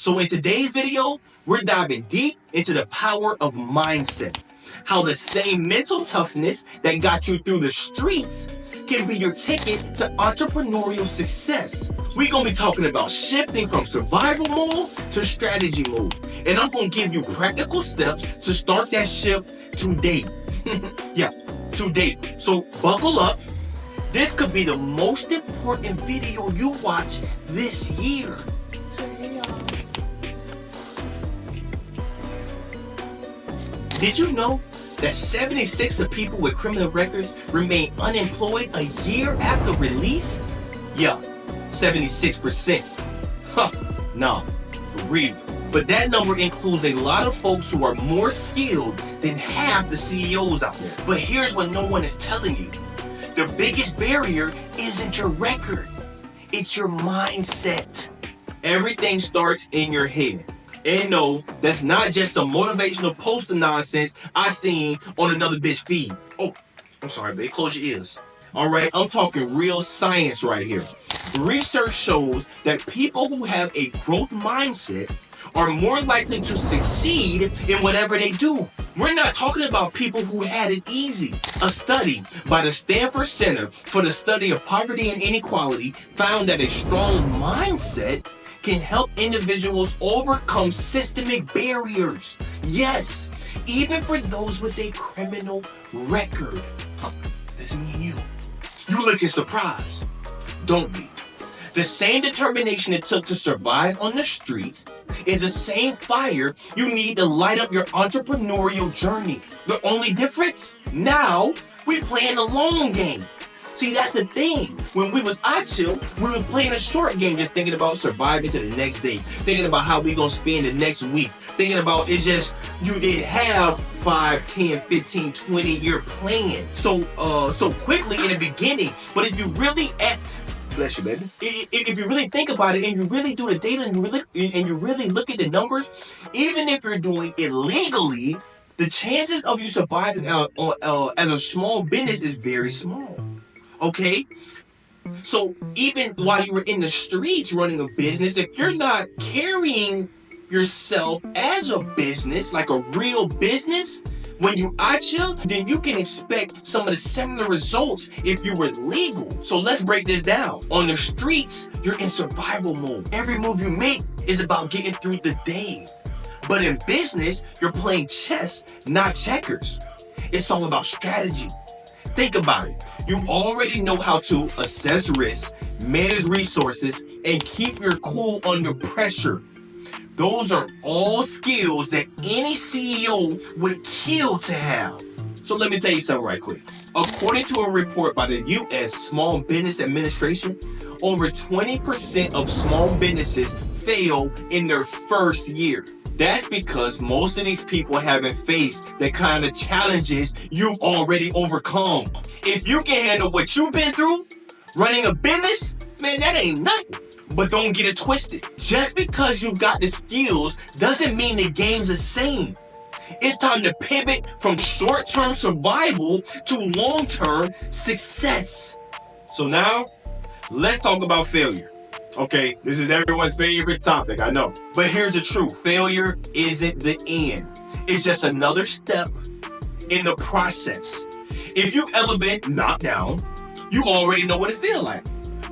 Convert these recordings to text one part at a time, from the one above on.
So in today's video, we're diving deep into the power of mindset. How the same mental toughness that got you through the streets can be your ticket to entrepreneurial success. We're gonna be talking about shifting from survival mode to strategy mode. And I'm gonna give you practical steps to start that shift today. Yeah, today. So buckle up. This could be the most important video you watch this year. Did you know that 76% of people with criminal records remain unemployed a year after release? Yeah, 76%. Huh, nah, for real. But that number includes a lot of folks who are more skilled than half the CEOs out there. But here's what no one is telling you. The biggest barrier isn't your record, it's your mindset. Everything starts in your head. And no, that's not just some motivational poster nonsense I seen on another bitch feed. Oh, I'm sorry, babe. Close your ears. All right, I'm talking real science right here. Research shows that people who have a growth mindset are more likely to succeed in whatever they do. We're not talking about people who had it easy. A study by the Stanford Center for the Study of Poverty and Inequality found that a strong mindset can help individuals overcome systemic barriers. Yes, even for those with a criminal record. That's me and you. You looking surprised. Don't be. The same determination it took to survive on the streets is the same fire you need to light up your entrepreneurial journey. The only difference? Now, we playing the long game. See, that's the thing. When we was chill, we were playing a short game, just thinking about surviving to the next day, thinking about how we gonna spend the next week, thinking about it's just, you didn't have 5, 10, 15, 20-year plan. So quickly in the beginning. But if you really bless you, baby. If you really think about it and you really do the data and you really look at the numbers, even if you're doing it legally, the chances of you surviving as a small business is very small. Okay? So even while you were in the streets running a business, if you're not carrying yourself as a business, like a real business, when you chill, then you can expect some of the similar results if you were legal. So let's break this down. On the streets, you're in survival mode. Every move you make is about getting through the day. But in business, you're playing chess, not checkers. It's all about strategy. Think about it. You already know how to assess risk, manage resources, and keep your cool under pressure. Those are all skills that any CEO would kill to have. So let me tell you something right quick. According to a report by the U.S. Small Business Administration, over 20% of small businesses fail in their first year. That's because most of these people haven't faced the kind of challenges you've already overcome. If you can handle what you've been through, running a business, man, that ain't nothing. But don't get it twisted. Just because you've got the skills doesn't mean the game's the same. It's time to pivot from short-term survival to long-term success. So now, let's talk about failure. Okay, this is everyone's favorite topic, I know. But here's the truth. Failure isn't the end. It's just another step in the process. If you've ever been knocked down, you already know what it feels like.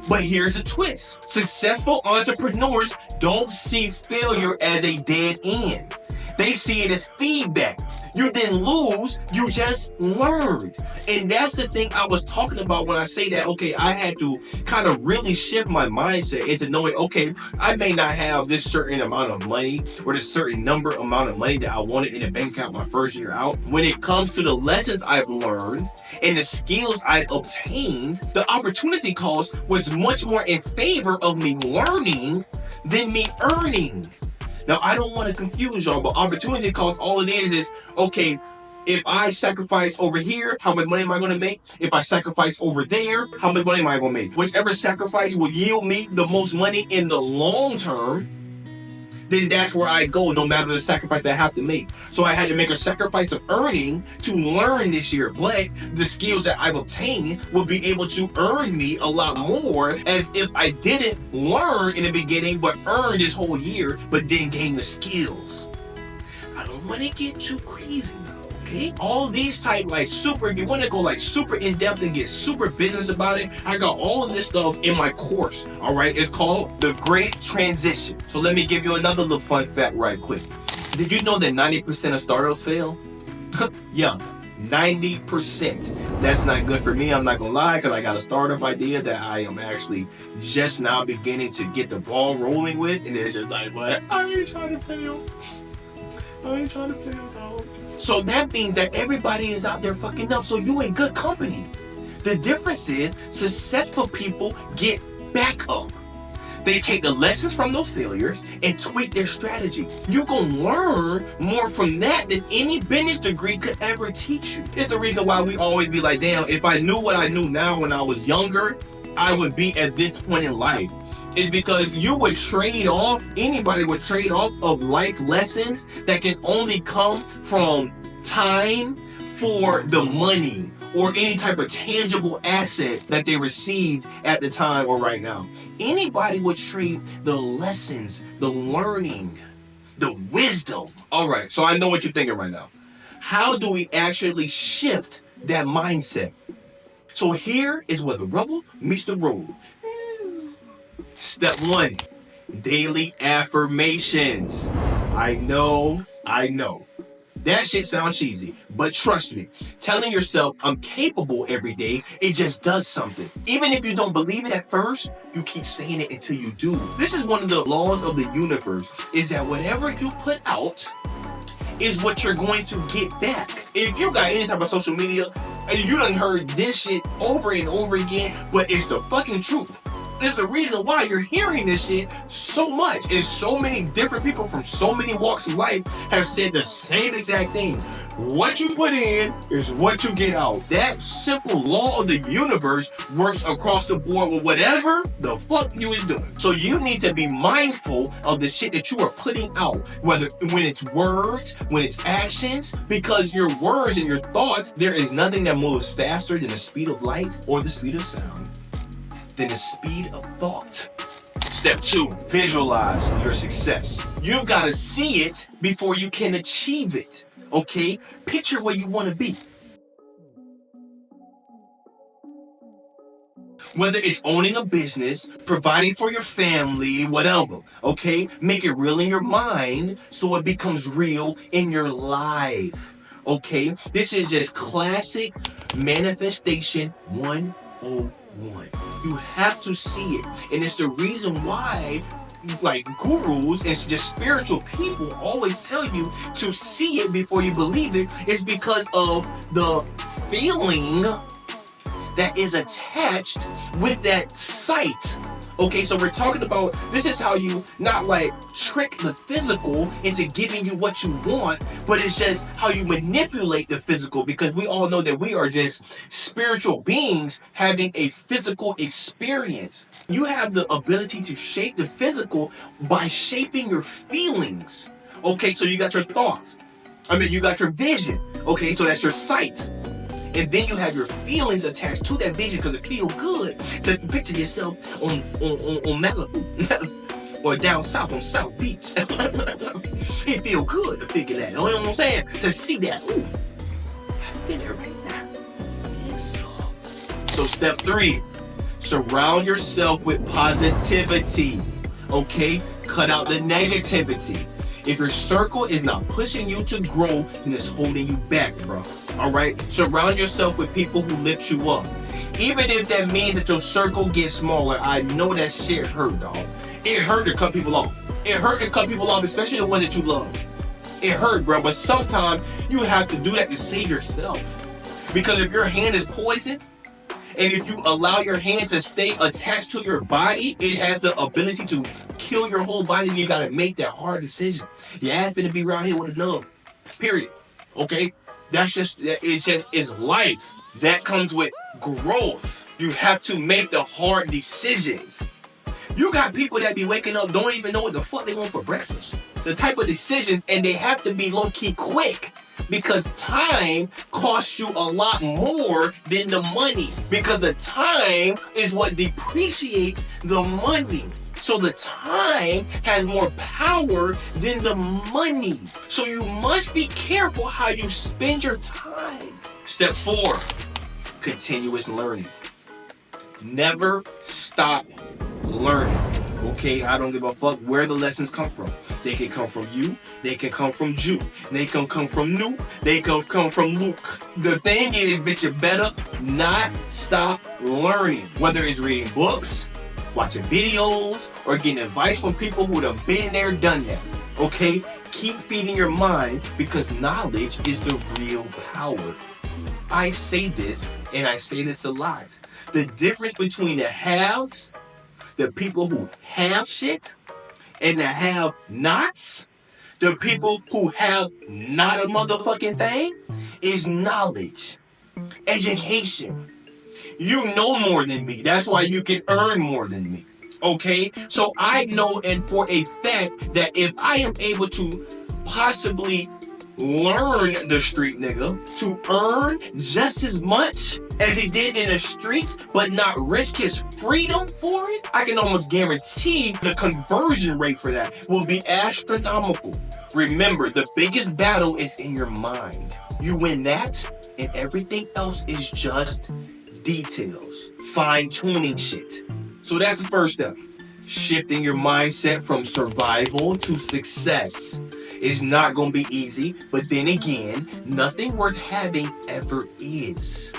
But here's a twist. Successful entrepreneurs don't see failure as a dead end. They see it as feedback. You didn't lose, you just learned. And that's the thing I was talking about when I say that, okay, I had to kind of really shift my mindset into knowing, okay, I may not have this certain amount of money or this certain amount of money that I wanted in the bank account my first year out. When it comes to the lessons I've learned and the skills I've obtained, the opportunity cost was much more in favor of me learning than me earning. Now, I don't want to confuse y'all, but opportunity cost, all it is, okay, if I sacrifice over here, how much money am I going to make? If I sacrifice over there, how much money am I going to make? Whichever sacrifice will yield me the most money in the long term, then that's where I go, no matter the sacrifice that I have to make. So I had to make a sacrifice of earning to learn this year. But the skills that I've obtained will be able to earn me a lot more as if I didn't learn in the beginning, but earn this whole year, but then gain the skills. I don't want to get too crazy now. Okay? All these type like super, if you want to go like super in depth and get super business about it, I got all of this stuff in my course. All right, it's called The Great Transition. So let me give you another little fun fact right quick. Did you know that 90% of startups fail? Yeah, 90%. That's not good for me, I'm not gonna lie, because I got a startup idea that I am actually just now beginning to get the ball rolling with, and it's just like, what? I ain't trying to fail. I ain't trying to fail, dog. So that means that everybody is out there fucking up, so you in good company. The difference is successful people get back up. They take the lessons from those failures and tweak their strategy. You're gonna learn more from that than any business degree could ever teach you. It's the reason why we always be like, damn, if I knew what I knew now when I was younger, I would be at this point in life. Is because you would trade off, anybody would trade off of life lessons that can only come from time for the money or any type of tangible asset that they received at the time or right now. Anybody would trade the lessons, the learning, the wisdom. All right, so I know what you're thinking right now. How do we actually shift that mindset? So here is where the rubber meets the road. Step 1, daily affirmations. I know. That shit sounds cheesy, but trust me, telling yourself I'm capable every day, it just does something. Even if you don't believe it at first, you keep saying it until you do. This is one of the laws of the universe, is that whatever you put out is what you're going to get back. If you got any type of social media, and you done heard this shit over and over again, but it's the fucking truth. There's a reason why you're hearing this shit so much. And so many different people from so many walks of life have said the same exact things. What you put in is what you get out. That simple law of the universe works across the board with whatever the fuck you is doing. So you need to be mindful of the shit that you are putting out, whether when it's words, when it's actions, because your words and your thoughts, there is nothing that moves faster than the speed of light or the speed of sound, than the speed of thought. Step 2, visualize your success. You've got to see it before you can achieve it. Okay? Picture where you want to be. Whether it's owning a business, providing for your family, whatever, okay? Make it real in your mind so it becomes real in your life, okay? This is just classic manifestation 101. You have to see it. And it's the reason why like gurus and just spiritual people always tell you to see it before you believe it. It's because of the feeling that is attached with that sight. Okay, so we're talking about, this is how you not like trick the physical into giving you what you want, but it's just how you manipulate the physical, because we all know that we are just spiritual beings having a physical experience. You have the ability to shape the physical by shaping your feelings. Okay, so you got your thoughts. You got your vision. Okay, so that's your sight. And then you have your feelings attached to that vision because it feels good to picture yourself on Malibu or down south on South Beach. It feels good to figure that. You know what I'm saying? To see that. Ooh, I feel it right now. Yes. So step 3, surround yourself with positivity. Okay? Cut out the negativity. If your circle is not pushing you to grow, then it's holding you back, bro. All right? Surround yourself with people who lift you up. Even if that means that your circle gets smaller, I know that shit hurt, dog. It hurt to cut people off. It hurt to cut people off, especially the ones that you love. It hurt, bro, but sometimes you have to do that to save yourself. Because if your hand is poisoned, and if you allow your hand to stay attached to your body, it has the ability to kill your whole body, and you gotta make that hard decision. Your ass finna be around here with a nub. Period. Okay? It's life. That comes with growth. You have to make the hard decisions. You got people that be waking up, don't even know what the fuck they want for breakfast. The type of decisions, and they have to be low-key quick. Because time costs you a lot more than the money. Because the time is what depreciates the money. So the time has more power than the money. So you must be careful how you spend your time. Step 4, continuous learning. Never stop learning. Okay, I don't give a fuck where the lessons come from. They can come from you, they can come from Jew, they can come from Nuke, they can come from Luke. The thing is, bitch, you better not stop learning. Whether it's reading books, watching videos, or getting advice from people who have been there, done that. Okay? Keep feeding your mind because knowledge is the real power. I say this, and I say this a lot. The difference between the haves, the people who have shit, and the have-nots, the people who have not a motherfucking thing, is knowledge, education. You know more than me. That's why you can earn more than me. Okay? So I know and for a fact that if I am able to possibly learn the street nigga to earn just as much as he did in the streets, but not risk his freedom for it, I can almost guarantee the conversion rate for that will be astronomical. Remember, the biggest battle is in your mind. You win that, and everything else is just details, fine-tuning shit. So that's the first step. Shifting your mindset from survival to success. It's not going to be easy, but then again, nothing worth having ever is.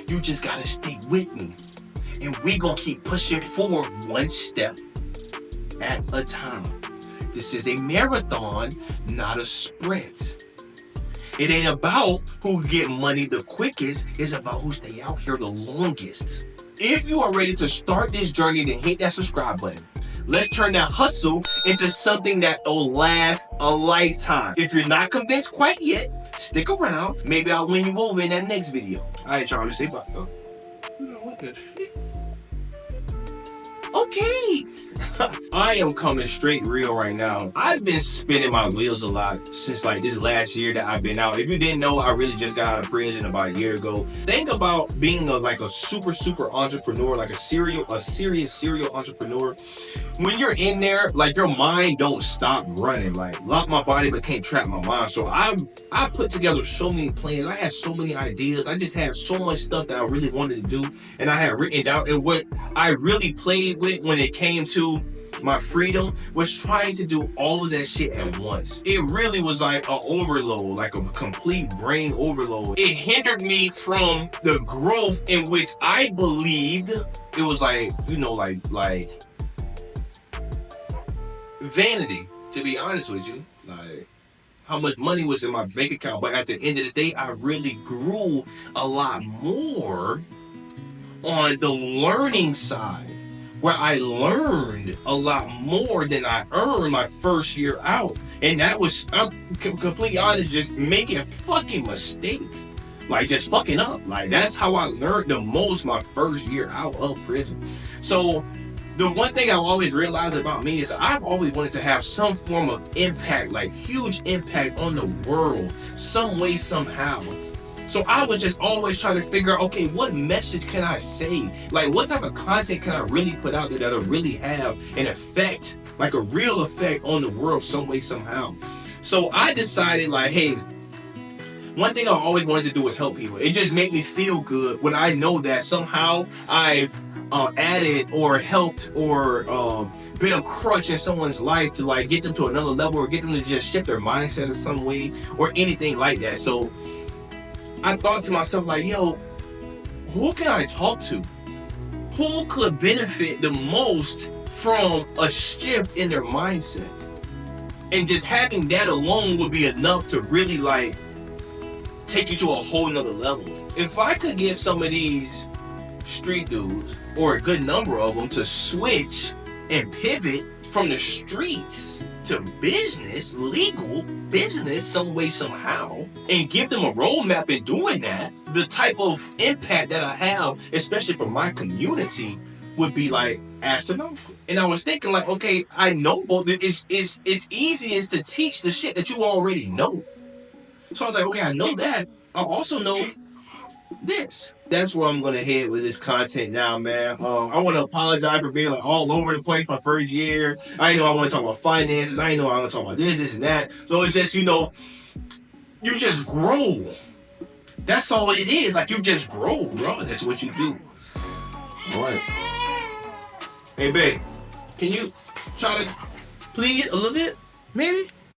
You just got to stick with me. And we going to keep pushing forward one step at a time. This is a marathon, not a sprint. It ain't about who get money the quickest. It's about who stay out here the longest. If you are ready to start this journey, then hit that subscribe button. Let's turn that hustle into something that will last a lifetime. If you're not convinced quite yet, stick around. Maybe I'll win you over in that next video. All right, Charlie, say bye. Okay. I am coming straight real right now. I've been spinning my wheels a lot since like this last year that I've been out. If you didn't know, I really just got out of prison about a year ago. Think about being a super entrepreneur, like a serious serial entrepreneur. When you're in there, like your mind don't stop running. Like lock my body but can't trap my mind. So I put together so many plans. I had so many ideas. I just had so much stuff that I really wanted to do, and I had written it out. And what I really played with when it came to my freedom was trying to do all of that shit at once. It really was like an overload, like a complete brain overload. It hindered me from the growth in which I believed it was like, you know, like vanity, to be honest with you. Like how much money was in my bank account. But at the end of the day, I really grew a lot more on the learning side, where I learned a lot more than I earned my first year out. And that was, I'm completely honest, just making fucking mistakes. Like just fucking up. Like that's how I learned the most my first year out of prison. So the one thing I've always realized about me is I've always wanted to have some form of impact, like huge impact on the world, some way, somehow. So I was just always trying to figure out, okay, what message can I say? Like, what type of content can I really put out there that'll really have an effect, like a real effect on the world some way, somehow? So I decided, like, hey, one thing I always wanted to do was help people. It just made me feel good when I know that somehow I've added or helped or been a crutch in someone's life to like get them to another level or get them to just shift their mindset in some way or anything like that. So I thought to myself, like, yo, who can I talk to? Who could benefit the most from a shift in their mindset? And just having that alone would be enough to really like take you to a whole nother level. If I could get some of these street dudes, or a good number of them, to switch and pivot from the streets to business, legal business, some way, somehow, and give them a roadmap in doing that, the type of impact that I have, especially for my community, would be like astronomical. And I was thinking like, okay, I know both. It's easiest to teach the shit that you already know. So I was like, okay, I know that. I also know this. That's where I'm gonna head with this content now, man. I want to apologize for being like all over the place my first year. I didn't know I want to talk about finances. I didn't know I want to talk about this, and that. So it's just, you just grow. That's all it is. Like, you just grow, bro. That's what you do. All right. Hey, babe, can you try to please a little bit, maybe?